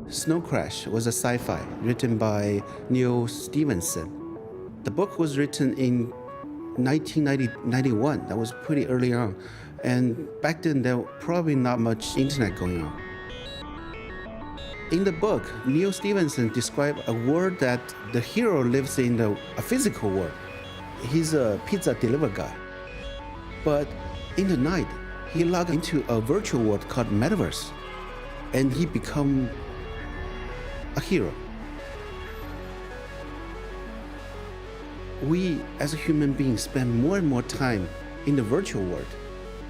Snow Crash was a sci-fi written by Neil Stephenson. The book was written in 1991. That was pretty early on. And back then, there was probably not much internet going on. In the book, Neil Stephenson described a world that the hero lives in a physical world. He's a pizza delivery guy. But in the night, he logged into a virtual world called Metaverse, and he become a hero. We, as a human being, spend more and more time in the virtual world.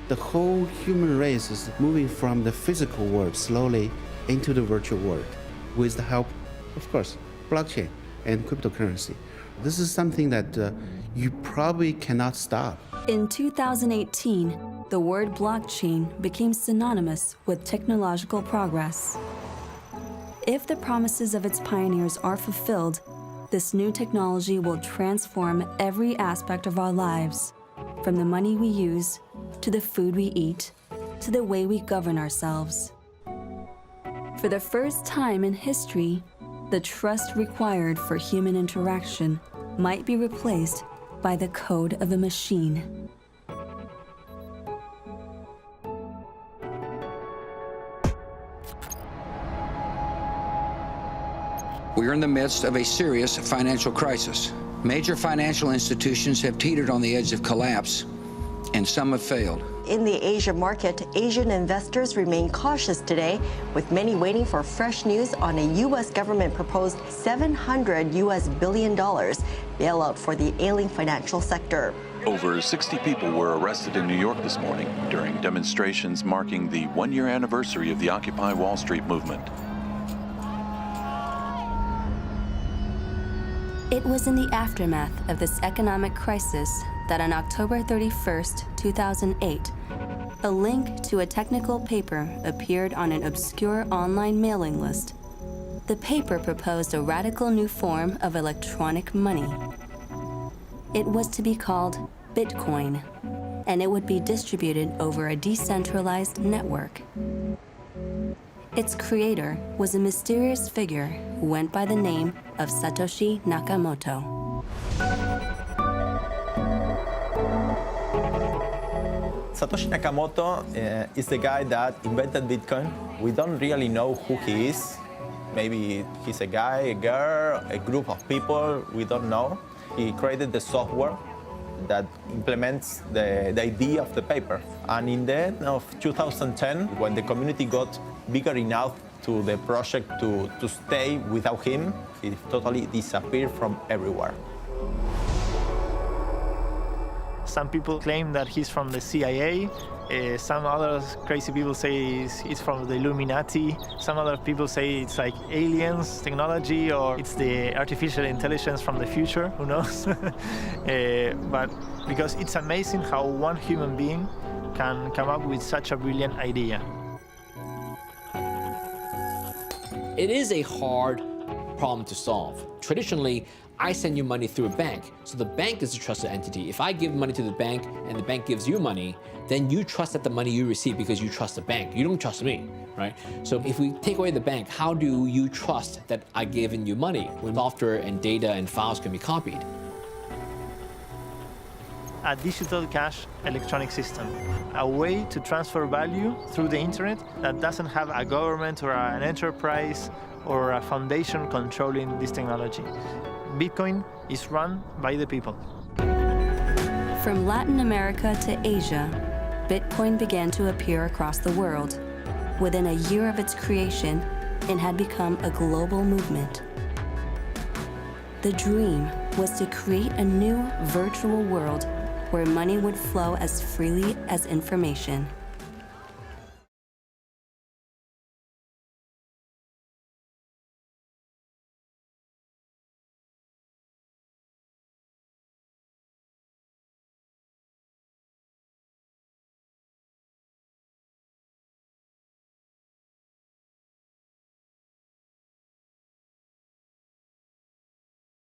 The whole human race is moving from the physical world slowly into the virtual world with the help, of course, blockchain and cryptocurrency. This is something that you probably cannot stop. In 2018, the word blockchain became synonymous with technological progress. If the promises of its pioneers are fulfilled, this new technology will transform every aspect of our lives, from the money we use, to the food we eat, to the way we govern ourselves. For the first time in history, the trust required for human interaction might be replaced by the code of a machine. We are in the midst of a serious financial crisis. Major financial institutions have teetered on the edge of collapse, and some have failed. In the Asia market, Asian investors remain cautious today, with many waiting for fresh news on a U.S. government-proposed $700 billion bailout for the ailing financial sector. Over 60 people were arrested in New York this morning during demonstrations marking the one-year anniversary of the Occupy Wall Street movement. It was in the aftermath of this economic crisis that on October 31st, 2008, a link to a technical paper appeared on an obscure online mailing list. The paper proposed a radical new form of electronic money. It was to be called Bitcoin, and it would be distributed over a decentralized network. Its creator was a mysterious figure who went by the name of Satoshi Nakamoto. Satoshi Nakamoto is the guy that invented Bitcoin. We don't really know who he is. Maybe he's a guy, a girl, a group of people, we don't know. He created the software that implements the idea of the paper. And in the end of 2010, when the community got bigger enough to the project to stay without him, he totally disappeared from everywhere. Some people claim that he's from the CIA. Some other crazy people say he's from the Illuminati. Some other people say it's like aliens technology, or it's the artificial intelligence from the future, who knows? But because it's amazing how one human being can come up with such a brilliant idea. It is a hard problem to solve. Traditionally, I send you money through a bank, so the bank is a trusted entity. If I give money to the bank and the bank gives you money, then you trust that the money you receive because you trust the bank. You don't trust me, right? So if we take away the bank, how do you trust that I've given you money when software and data and files can be copied? A digital cash electronic system, a way to transfer value through the internet that doesn't have a government or an enterprise or a foundation controlling this technology. Bitcoin is run by the people. From Latin America to Asia, Bitcoin began to appear across the world. Within a year of its creation, it had become a global movement. The dream was to create a new virtual world where money would flow as freely as information.